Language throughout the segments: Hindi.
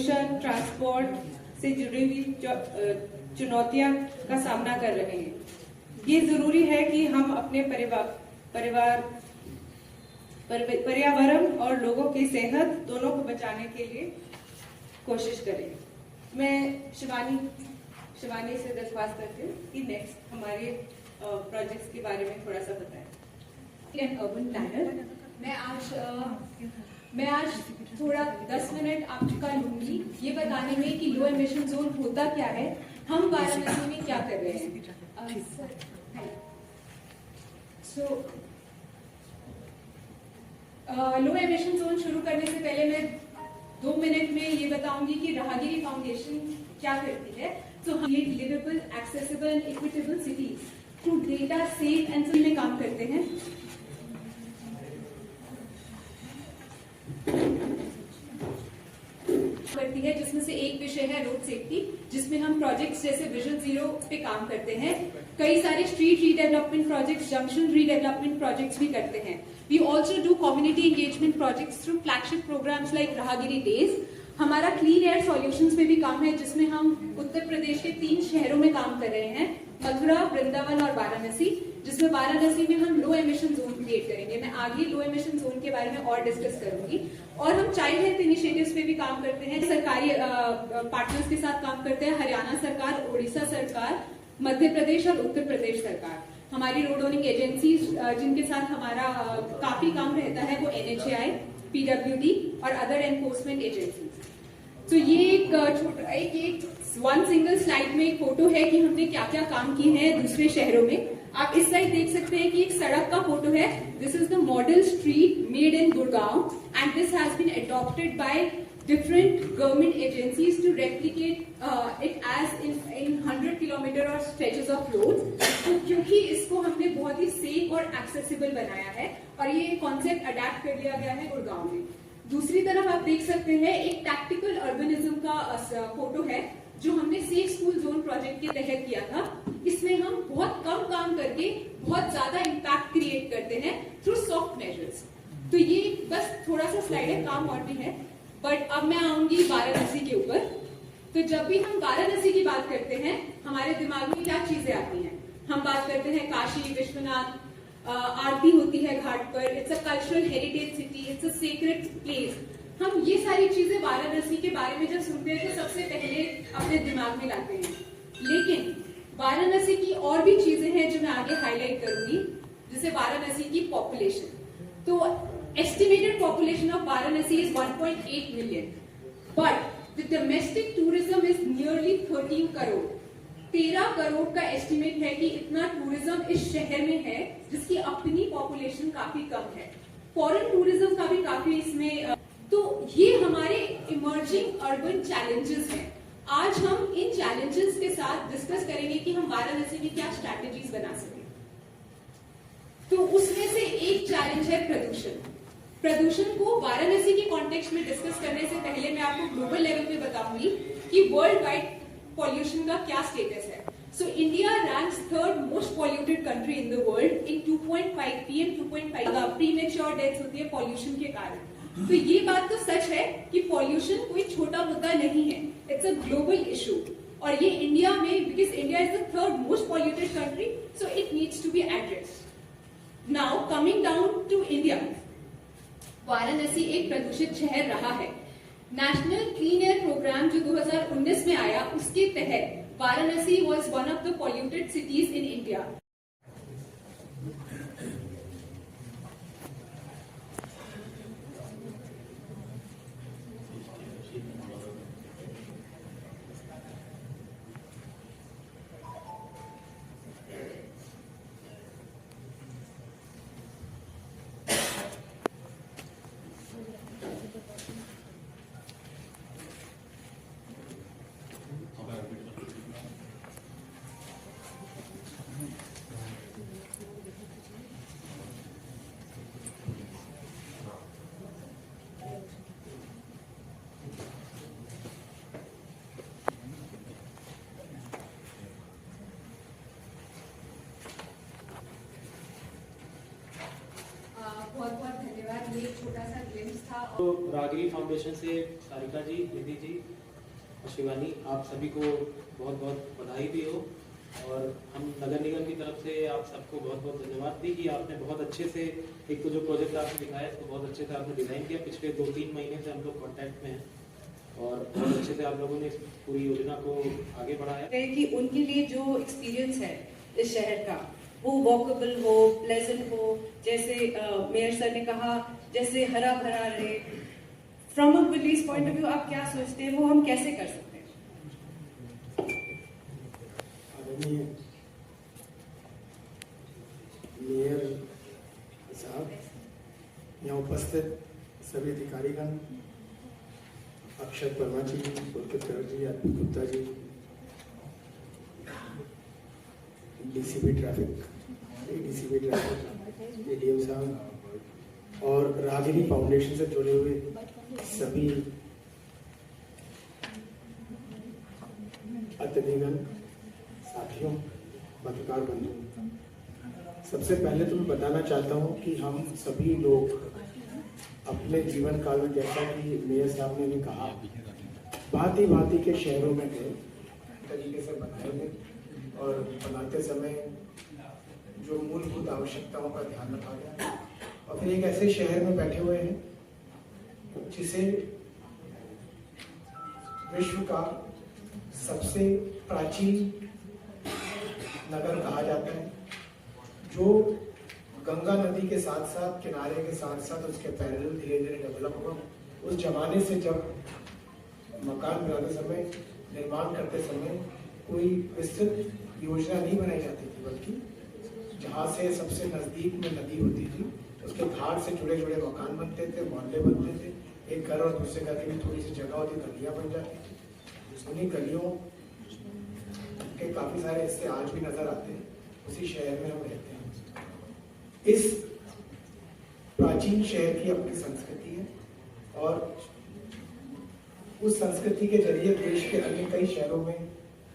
पोल्यूशन, ट्रांसपोर्ट से जुड़ी हुई चुनौतियां का सामना कर रहे हैं। ये जरूरी है कि हम अपने पर्यावरण और लोगों की सेहत दोनों को बचाने के लिए कोशिश करें। मैं शिवानी से दरख्वास्त करती हूँ कि नेक्स्ट हमारे प्रोजेक्ट्स के बारे में थोड़ा सा बताएं। एन अर्बन प्लानर, मैं आज थोड़ा 10 मिनट आपका लूंगी ये बताने में कि लो एमिशन जोन होता क्या है, हम वाराणसी में क्या कर रहे हैं। लो एमिशन जोन शुरू करने से पहले मैं 2 मिनट में ये बताऊंगी कि राहगिरी फाउंडेशन क्या करती है। तो हम liveable, accessible and equitable cities through data, safe and में काम करते हैं। करती है जिसमें से एक विषय है रोड सेफ्टी, जिसमें हम प्रोजेक्ट्स जैसे विजन 0 पे काम करते हैं। कई सारे street redevelopment projects, junction redevelopment projects भी करते हैं। We also do community engagement projects through flagship programmes like Raahgiri days. हमारा क्लीन एयर सॉल्यूशंस में भी काम है, जिसमें हम उत्तर प्रदेश के 3 शहरों में काम कर रहे हैं, मथुरा, वृंदावन और वाराणसी, जिसमें वाराणसी में हम लो एमिशन जोन क्रिएट करेंगे। मैं आगे लो एमिशन जोन के बारे में और डिस्कस करूंगी। और हम चाइल्ड हेल्थ इनिशिएटिव्स पे भी काम करते हैं, सरकारी पार्टनर्स के साथ काम करते हैं। हरियाणा सरकार, उड़ीसा सरकार, मध्य प्रदेश और उत्तर प्रदेश सरकार। हमारी रोड ओनिंग एजेंसीज जिनके साथ हमारा काफी काम रहता है वो NHAI, PWD और अदर एनफोर्समेंट एजेंसीज। तो ये एक वन सिंगल स्लाइड में एक फोटो है कि हमने क्या क्या काम किए हैं दूसरे शहरों में। आप इस साइड देख सकते हैं कि एक सड़क का फोटो है। This is the model street made in Gurgaon and this has been adopted by different government agencies to replicate it as in 100 kilometre और स्ट्रेचेस ऑफ रोड। तो क्योंकि इसको हमने बहुत ही सेफ और एक्सेसिबल बनाया है और ये कॉन्सेप्ट अडेप्ट कर लिया गया है गुड़गांव में। दूसरी तरफ आप देख सकते हैं एक टैक्टिकल अर्बनिज्म का फोटो है जो हमने सेफ स्कूल जोन प्रोजेक्ट के तहत किया था। इसमें हम बहुत कम काम करके बहुत ज्यादा इम्पैक्ट क्रिएट करते हैं थ्रू सॉफ्ट मेजर्स। तो ये बस थोड़ा सा स्लाइड है, काम और भी है। बट अब मैं आऊंगी वाराणसी के ऊपर। तो जब भी हम वाराणसी की बात करते हैं हमारे दिमाग में क्या चीजें आती हैं? हम बात करते हैं काशी विश्वनाथ, आरती होती है घाट पर, it's a cultural heritage city, it's a sacred place. हम ये सारी चीजें वाराणसी के बारे में जब सुनते हैं तो सबसे पहले अपने दिमाग में लाते हैं। लेकिन वाराणसी की और भी चीजें हैं जो मैं आगे हाईलाइट करूंगी, जैसे वाराणसी की पॉपुलेशन। तो estimated population of Varanasi is 1.8 million, but the domestic tourism is nearly 13 crore. 13 crore का एस्टिमेट है कि इतना टूरिज्म इस शहर में है, जिसकी अपनी पॉपुलेशन काफी कम है। फॉरेन टूरिज्म का भी काफी इसमें। तो ये हमारे इमर्जिंग अर्बन चैलेंजेस हैं। आज हम इन चैलेंजेस के साथ डिस्कस करेंगे कि हम वाराणसी में क्या स्ट्रैटेजीज बना सकें। तो उसमें से एक चैलेंज है प्रदूषण। प्रदूषण को वाराणसी के कॉन्टेक्स्ट में डिस्कस करने से पहले मैं आपको ग्लोबल लेवल पे बताऊंगी कि वर्ल्ड वाइड पॉल्यूशन का क्या स्टेटस है। So India ranks 3rd most polluted country in the world in 2.5 PM 2.5 premature deaths होती है पॉल्यूशन के कारण। तो ये बात तो सच है कि पॉल्यूशन कोई छोटा मुद्दा नहीं है, इट्स अ ग्लोबल इशू। और ये इंडिया में, because India is the 3rd most polluted country, so it needs to be addressed. Now coming down to India, Varanasi एक प्रदूषित शहर रहा है। नेशनल क्लीन एयर प्रोग्राम जो 2019 में आया, उसके तहत Varanasi was one of the polluted cities in India. बहुत बहुत धन्यवाद। ये छोटा सा ग्लिम्स था। तो राहगिरी फाउंडेशन से सारिका जी, निधि जी शिवानी, आप सभी को बहुत बहुत बधाई भी हो और हम नगर निगम की तरफ से आप सबको बहुत बहुत धन्यवाद दी कि आपने बहुत अच्छे से एक तो जो प्रोजेक्ट आपने दिखाया इसको बहुत अच्छे से आपने डिज़ाइन किया। पिछले 2-3 महीने से हम लोग कॉन्टैक्ट में हैं और बहुत अच्छे से आप लोगों ने इस पूरी योजना को आगे बढ़ाया है कि उनके लिए जो एक्सपीरियंस है इस शहर का वो वॉकेबल हो, प्लेजेंट हो, जैसे मेयर सर ने कहा जैसे हरा भरा रहे। From a police point of view आप क्या सोचते हैं वो हम कैसे कर सकते हैं? आदरणीय मेयर साहब, यहाँ उपस्थित सभी अधिकारीगण, Akshat Verma ji, Pulkit Kaur ji, Arpit Gupta ji, DCP traffic, ADCP traffic, ADM साहब और रागिनी फाउंडेशन से जुड़े हुए सभी अतिथिगण, साथियों, पत्रकार बंधु, सबसे पहले तो मैं बताना चाहता हूँ कि हम सभी लोग अपने जीवन काल में, जैसा कि मेयर साहब ने भी कहा, भांति के शहरों में गए, तरीके से बनाए गए और बनाते समय जो मूलभूत आवश्यकताओं का ध्यान रखा गया और फिर एक ऐसे शहर में बैठे हुए हैं जिसे विश्व का सबसे प्राचीन नगर कहा जाता है, जो गंगा नदी के साथ साथ, किनारे के साथ साथ उसके पैरेलल धीरे धीरे डेवलप हुआ। उस जमाने से जब मकान बनाते समय, निर्माण करते समय कोई विस्तृत योजना नहीं बनाई जाती थी, बल्कि जहाँ से सबसे नजदीक में नदी होती थी उसके घाट से जुड़े जुड़े मकान बनते थे, मोहल्ले बनते थे, एक घर और दूसरे घर के भी थोड़ी सी जगह होती, गलियां बन जाती थी। उन्हीं गलियों के काफी सारे हिस्से आज भी नजर आते हैं, उसी शहर में हम रहते हैं। इस प्राचीन शहर की अपनी संस्कृति है और उस संस्कृति के जरिए देश के अन्य कई शहरों में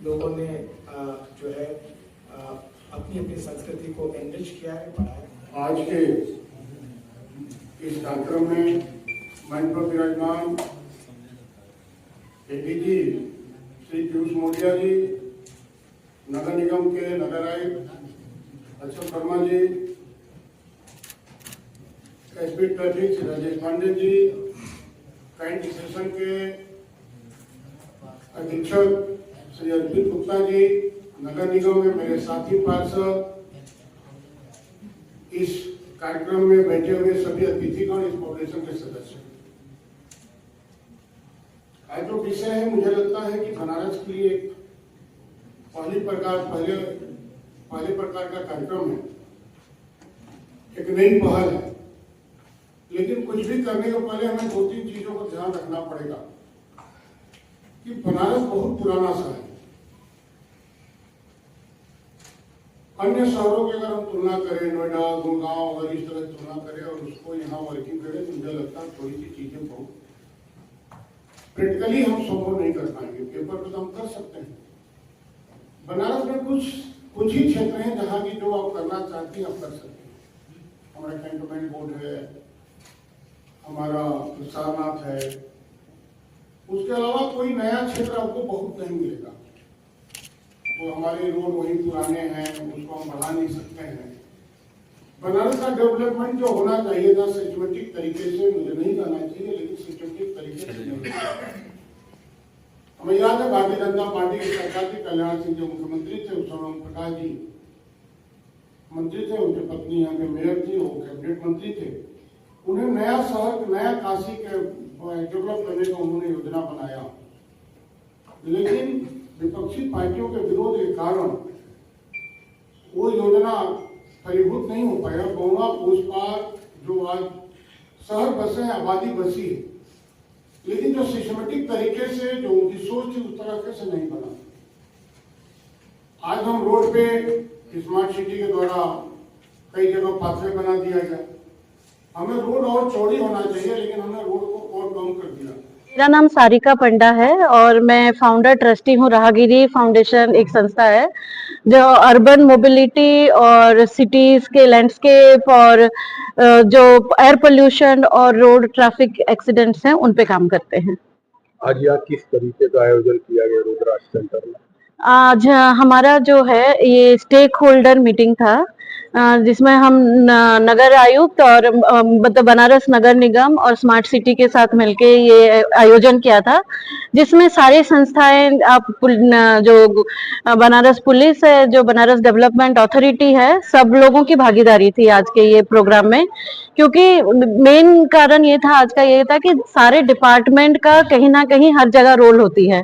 लोगों ने जो है अपनी अपनी संस्कृति को एनरिच किया है, बढ़ाया। आज के इस कार्यक्रम में मंच पर विराजमान एडीजी श्री पीयूष मोडिया जी, नगर निगम के नगर आयुक्त अक्षत वर्मा जी, SP traffic Shri Rajesh Pandey ji, cantt station के अधीक्षक श्री अर्पित गुप्ता जी, नगर निगम में मेरे साथी पार्षद, इस कार्यक्रम में बैठे हुए सभी अतिथिगण, इस फाउंडेशन के सदस्य। आज जो विषय है, मुझे लगता है कि बनारस के लिए एक पहले प्रकार का कार्यक्रम है, एक नई पहल है। लेकिन कुछ भी करने के पहले हमें 2-3 चीजों को ध्यान रखना पड़ेगा कि बनारस बहुत पुराना शहर है। अन्य शहरों की अगर हम तुलना करें, नोएडा, गुड़गांव अगर इस तरह तुलना करें और उसको यहाँ वर्किंग करें, तो मुझे लगता है थोड़ी सी चीजें बहुत प्रैक्टिकली हम संभव नहीं कर पाएंगे। पेपर पर तो हम कर सकते हैं। बनारस में कुछ ही क्षेत्र हैं जहाँ की जो आप करना चाहती हैं आप कर सकते हैं। हमारा कैंटोनमेंट बोर्ड है, हमारा सारनाथ है, उसके अलावा कोई नया क्षेत्र आपको बहुत नहीं मिलेगा। तो हमारे रोड वही पुराने हैं, उसको हम बढ़ा नहीं सकते हैं। बनारस का डेवलपमेंट जो होना चाहिए था सिस्टमेटिक तरीके से, मुझे नहीं कहना चाहिए लेकिन सिस्टमेटिक तरीके से नहीं। हमें याद है भारतीय जनता पार्टी की सरकार थी, कल्याण सिंह जो मुख्यमंत्री थे, उस समय प्रकाश जी मंत्री थे, उनकी पत्नी यहाँ के मेयर थी, वो कैबिनेट मंत्री थे। उन्हें नया शहर, नया काशी के डेवलप करने का उन्होंने योजना बनाया, लेकिन विपक्षी पार्टियों के विरोध के कारण वो योजना फलीभूत नहीं हो पाया। गौवा उस पार जो आज शहर बसे हैं, आबादी बसी है, लेकिन जो सिस्टमेटिक तरीके से जो उनकी सोच थी उस तरह से नहीं बना। आज हम रोड पे स्मार्ट सिटी के द्वारा कई जगह पाथवे बना दिया गया। हमें रोड और चौड़ी होना चाहिए, लेकिन हमने रोड को और कम कर दिया। मेरा नाम सारिका पंडा है और मैं फाउंडर ट्रस्टी हूँ। राहगिरी फाउंडेशन एक संस्था है जो अर्बन मोबिलिटी और सिटीज के लैंडस्केप और जो एयर पोल्यूशन और रोड ट्रैफिक एक्सीडेंट्स हैं उन पे काम करते हैं। आज यहाँ किस तरीके का आयोजन किया गया रुद्राक्ष सेंटर में? आज हमारा जो है ये स्टेक होल्डर मीटिंग था, जिसमें हम नगर आयुक्त और मतलब बनारस नगर निगम और स्मार्ट सिटी के साथ मिलके ये आयोजन किया था, जिसमें सारी संस्थाएं जो बनारस पुलिस है, जो बनारस डेवलपमेंट अथॉरिटी है, सब लोगों की भागीदारी थी आज के ये प्रोग्राम में। क्योंकि मेन कारण ये था आज का, ये था कि सारे डिपार्टमेंट का कहीं ना कहीं हर जगह रोल होती है,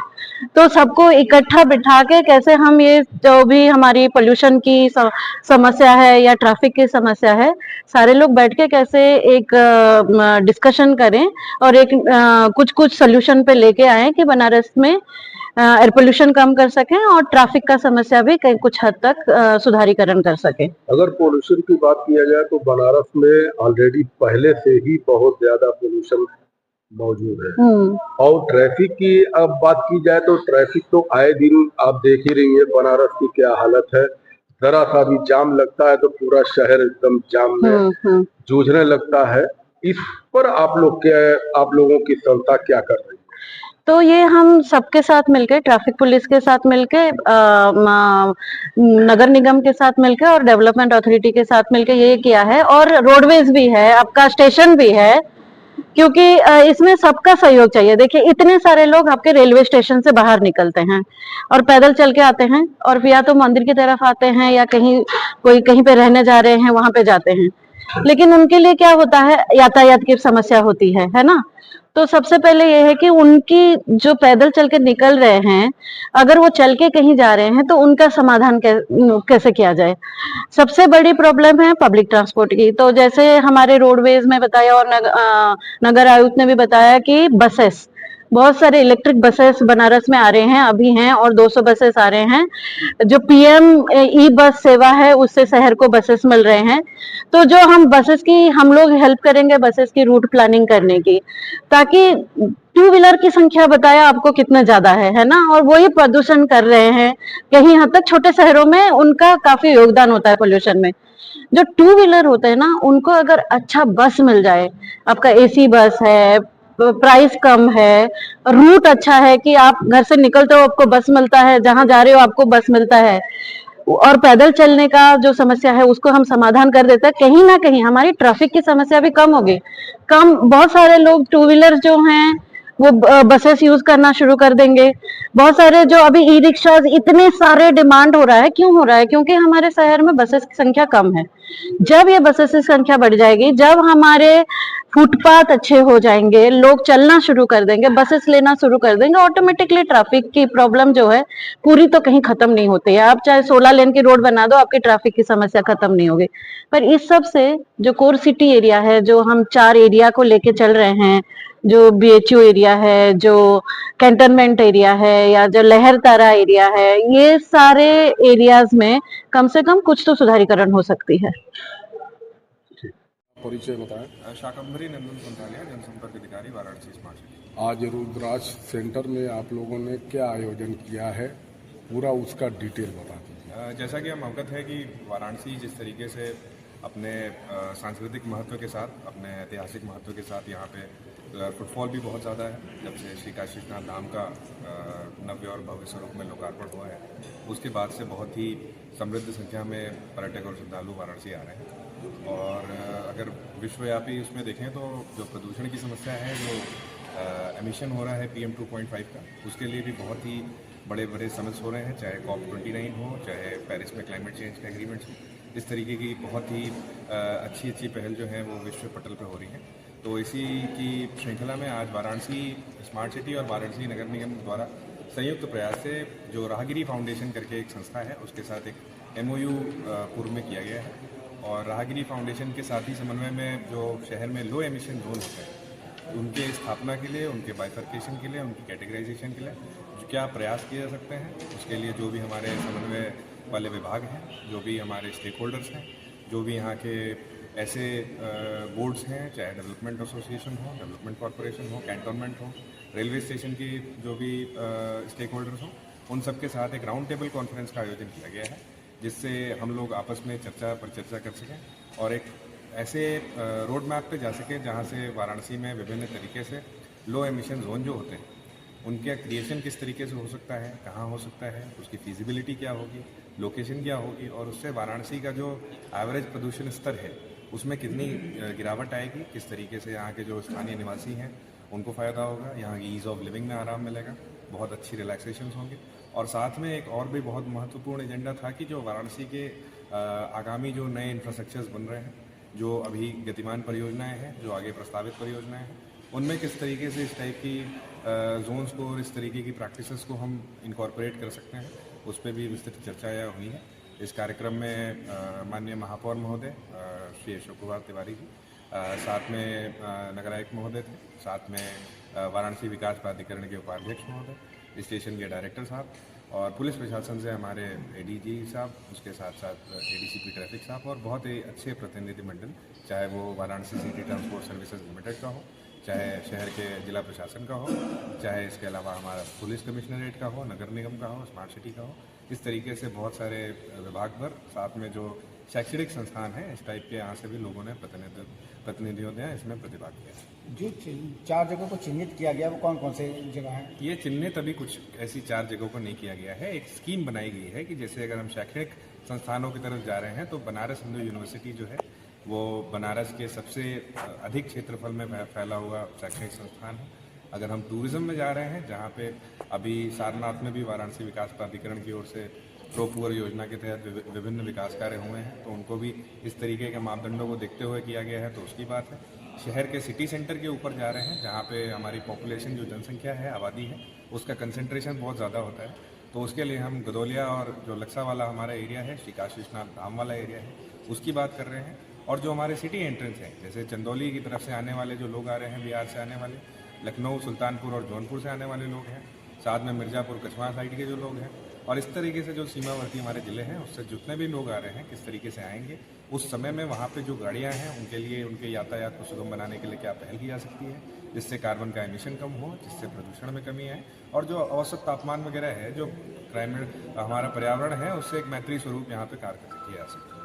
तो सबको इकट्ठा बिठा के कैसे हम ये जो भी हमारी पोल्यूशन की समस्या है या ट्रैफिक की समस्या है, सारे लोग बैठ के कैसे एक डिस्कशन करें और एक कुछ सोल्यूशन पे लेके आए कि बनारस में एयर पोल्यूशन कम कर सकें और ट्रैफिक का समस्या भी कुछ हद तक सुधारीकरण कर सके। अगर पोल्यूशन की बात किया जाए तो बनारस में ऑलरेडी पहले से ही बहुत ज्यादा पोल्यूशन मौजूद है, और ट्रैफिक की अब बात की जाए तो ट्रैफिक तो आए दिन आप देख ही रही है बनारस की क्या हालत है। जरा सा भी जाम लगता है तो पूरा शहर एकदम जाम में जूझने लगता है। इस पर आप लोगों की संस्था क्या कर रही है? तो ये हम सबके साथ मिलके, ट्रैफिक पुलिस के साथ मिलके, नगर निगम के साथ मिलके और डेवलपमेंट अथॉरिटी के साथ मिलके ये किया है, और रोडवेज भी है, आपका स्टेशन भी है, क्योंकि इसमें सबका सहयोग चाहिए। देखिए इतने सारे लोग आपके रेलवे स्टेशन से बाहर निकलते हैं और पैदल चल के आते हैं, और या तो मंदिर की तरफ आते हैं या कहीं पे रहने जा रहे हैं वहां पे जाते हैं, लेकिन उनके लिए क्या होता है, यातायात की समस्या होती है ना। तो सबसे पहले ये है कि उनकी जो पैदल चल के निकल रहे हैं, अगर वो चल के कहीं जा रहे हैं तो उनका समाधान कैसे किया जाए। सबसे बड़ी प्रॉब्लम है पब्लिक ट्रांसपोर्ट की। तो जैसे हमारे रोडवेज में बताया और नगर आयुक्त ने भी बताया कि बसेस, बहुत सारे इलेक्ट्रिक बसेस बनारस में आ रहे हैं, अभी हैं, और 200 बसेस आ रहे हैं। जो पीएम ई बस सेवा है उससे शहर को बसेस मिल रहे हैं। तो जो हम बसेस की, हम लोग हेल्प करेंगे बसेस की रूट प्लानिंग करने की, ताकि टू व्हीलर की संख्या बताया आपको कितना ज्यादा है ना, और वही प्रदूषण कर रहे हैं। कहीं हद तक छोटे शहरों में उनका काफी योगदान होता है पोल्यूशन में। जो टू व्हीलर होते हैं ना, उनको अगर अच्छा बस मिल जाए, आपका एसी बस है, प्राइस कम है, रूट अच्छा है कि आप घर से निकलते हो आपको बस मिलता है, जहां जा रहे हो आपको बस मिलता है, और पैदल चलने का जो समस्या है उसको हम समाधान कर देते हैं, कहीं ना कहीं हमारी ट्रैफिक की समस्या भी कम होगी। बहुत सारे लोग टू व्हीलर जो हैं वो बसेस यूज करना शुरू कर देंगे। बहुत सारे जो अभी ई रिक्शाज इतने सारे डिमांड हो रहा है, क्यों हो रहा है? क्योंकि हमारे शहर में बसेस की संख्या कम है। जब ये बसेस की संख्या बढ़ जाएगी, जब हमारे फुटपाथ अच्छे हो जाएंगे, लोग चलना शुरू कर देंगे, बसेस लेना शुरू कर देंगे, ऑटोमेटिकली ट्रैफिक की प्रॉब्लम जो है पूरी तो कहीं खत्म नहीं होती है। आप चाहे 16 लेन की रोड बना दो, आपकी ट्रैफिक की समस्या खत्म नहीं होगी। पर इस सब से जो कोर सिटी एरिया है, जो हम 4 एरिया को लेके चल रहे हैं, जो बीएचयू एरिया है, जो कैंटनमेंट एरिया है, या जो लहरतारा एरिया है, ये सारे एरियाज में कम से कम कुछ तो सुधारीकरण हो सकती है। परिचय बताएं। शाकंभरी नंदन संतालिया, जनसंपर्क अधिकारी, वाराणसी स्मार्ट सिटी। आज रुद्राक्ष सेंटर में आप लोगों ने क्या आयोजन किया है, पूरा उसका डिटेल बता दीजिए। जैसा कि हम अवगत है कि वाराणसी जिस तरीके से अपने सांस्कृतिक महत्व के साथ, अपने ऐतिहासिक महत्व के साथ यहाँ पे फुटफॉल भी बहुत ज़्यादा है। जब से श्री काशी विश्वनाथ धाम का नव्य और भव्य स्वरूप में लोकार्पण हुआ है, उसके बाद से बहुत ही समृद्ध संख्या में पर्यटक और श्रद्धालु वाराणसी आ रहे हैं। और अगर विश्वव्यापी उसमें देखें तो जो प्रदूषण की समस्या है, जो एमिशन हो रहा है PM 2.5 का, उसके लिए भी बहुत ही बड़े बड़े समिट्स हो रहे हैं, चाहे COP29 हो, चाहे पेरिस में क्लाइमेट चेंज का एग्रीमेंट्स हो। इस तरीके की बहुत ही अच्छी पहल जो है वो विश्व पटल पर हो रही है। तो इसी की श्रृंखला में आज वाराणसी स्मार्ट सिटी और वाराणसी नगर निगम द्वारा संयुक्त प्रयास से जो राहगिरी फाउंडेशन करके एक संस्था है, उसके साथ एक MOU पूर्व में किया गया है। और राहगिरी फाउंडेशन के साथ ही समन्वय में जो शहर में लो एमिशन जोन होते हैं, उनके स्थापना के लिए, उनके बाइफर्केशन के लिए, उनकी कैटेगराइजेशन के लिए क्या प्रयास किए जा सकते हैं, उसके लिए जो भी हमारे समन्वय वाले विभाग हैं, जो भी हमारे स्टेक होल्डर्स हैं, जो भी यहाँ के ऐसे बोर्ड्स हैं, चाहे डेवलपमेंट एसोसिएशन हो, डेवलपमेंट कॉरपोरेशन हो, कैंटोनमेंट हो, रेलवे स्टेशन की जो भी स्टेक होल्डर्स हों, उन सब के साथ एक राउंड टेबल कॉन्फ्रेंस का आयोजन किया गया है, जिससे हम लोग आपस में चर्चा कर सकें और एक ऐसे रोड मैप पे जा सकें जहाँ से वाराणसी में विभिन्न तरीके से लो एमिशन जोन जो होते हैं उनका क्रिएशन किस तरीके से हो सकता है, कहाँ हो सकता है, उसकी फिजिबिलिटी क्या होगी, लोकेशन क्या होगी, और उससे वाराणसी का जो एवरेज प्रदूषण स्तर है उसमें कितनी गिरावट आएगी, किस तरीके से यहाँ के जो स्थानीय निवासी हैं उनको फ़ायदा होगा, यहाँ की ईज़ ऑफ लिविंग में आराम मिलेगा, बहुत अच्छी रिलैक्सेशन होंगे। और साथ में एक और भी बहुत महत्वपूर्ण एजेंडा था कि जो वाराणसी के आगामी जो नए इंफ्रास्ट्रक्चर्स बन रहे हैं, जो अभी गतिमान परियोजनाएं हैं, जो आगे प्रस्तावित परियोजनाएं हैं, उनमें किस तरीके से इस टाइप की जोन्स को और इस तरीके की प्रैक्टिसेस को हम इनकॉर्पोरेट कर सकते हैं, उस पर भी विस्तृत चर्चा हुई है। इस कार्यक्रम में माननीय महापौर महोदय श्री अशोक कुमार तिवारी जी, साथ में नगर आयुक्त महोदय थे, साथ में वाराणसी विकास प्राधिकरण के उपाध्यक्ष महोदय, स्टेशन के डायरेक्टर साहब, और पुलिस प्रशासन से हमारे एडीजी साहब, उसके साथ साथ एडीसीपी ट्रैफिक साहब, और बहुत ही अच्छे प्रतिनिधिमंडल, चाहे वो Varanasi city transport services limited का हो, चाहे शहर के जिला प्रशासन का हो, चाहे इसके अलावा हमारा पुलिस कमिश्नरेट का हो, नगर निगम का हो, स्मार्ट सिटी का हो, इस तरीके से बहुत सारे विभाग पर, साथ में जो शैक्षणिक संस्थान हैं इस टाइप के, यहाँ से भी लोगों ने प्रतिनिधियों ने इसमें प्रतिभाग किया। जो 4 जगहों को चिन्हित किया गया वो कौन कौन से जगह हैं? ये चिन्हित अभी कुछ ऐसी 4 जगहों को नहीं किया गया है। एक स्कीम बनाई गई है कि जैसे अगर हम शैक्षणिक संस्थानों की तरफ जा रहे हैं तो बनारस हिंदू यूनिवर्सिटी जो है वो बनारस के सबसे अधिक क्षेत्रफल में फैला हुआ शैक्षणिक संस्थान है। अगर हम टूरिज्म में जा रहे हैं, जहाँ पे अभी सारनाथ में भी वाराणसी विकास प्राधिकरण की ओर से प्रो पुअर योजना के तहत विभिन्न विकास कार्य हुए हैं, तो उनको भी इस तरीके के मापदंडों को देखते हुए किया गया है, तो उसकी बात है। शहर के सिटी सेंटर के ऊपर जा रहे हैं, जहाँ पे हमारी पॉपुलेशन जो जनसंख्या है, आबादी है, उसका कंसंट्रेशन बहुत ज़्यादा होता है, तो उसके लिए हम गदौलिया और जो लक्सा वाला हमारा एरिया है, श्री काशी विश्वनाथ धाम वाला एरिया है, उसकी बात कर रहे हैं। और जो हमारे सिटी एंट्रेंस हैं, जैसे चंदौली की तरफ से आने वाले जो लोग आ रहे हैं, बिहार से आने वाले, लखनऊ, सुल्तानपुर और जौनपुर से आने वाले लोग हैं, साथ में मिर्ज़ापुर, कछवा साइड के जो लोग हैं, और इस तरीके से जो सीमावर्ती हमारे ज़िले हैं, उससे जितने भी लोग आ रहे हैं, किस तरीके से आएंगे, उस समय में वहाँ पे जो गाड़ियाँ हैं उनके लिए, उनके यातायात को सुगम बनाने के लिए क्या पहल की जा सकती है, जिससे कार्बन का एमिशन कम हो, जिससे प्रदूषण में कमी आए, और जो औसत तापमान वगैरह है, जो क्लाइमेट हमारा पर्यावरण है, उससे एक मैत्री स्वरूप यहाँ पे कार्य किया जा सकता है।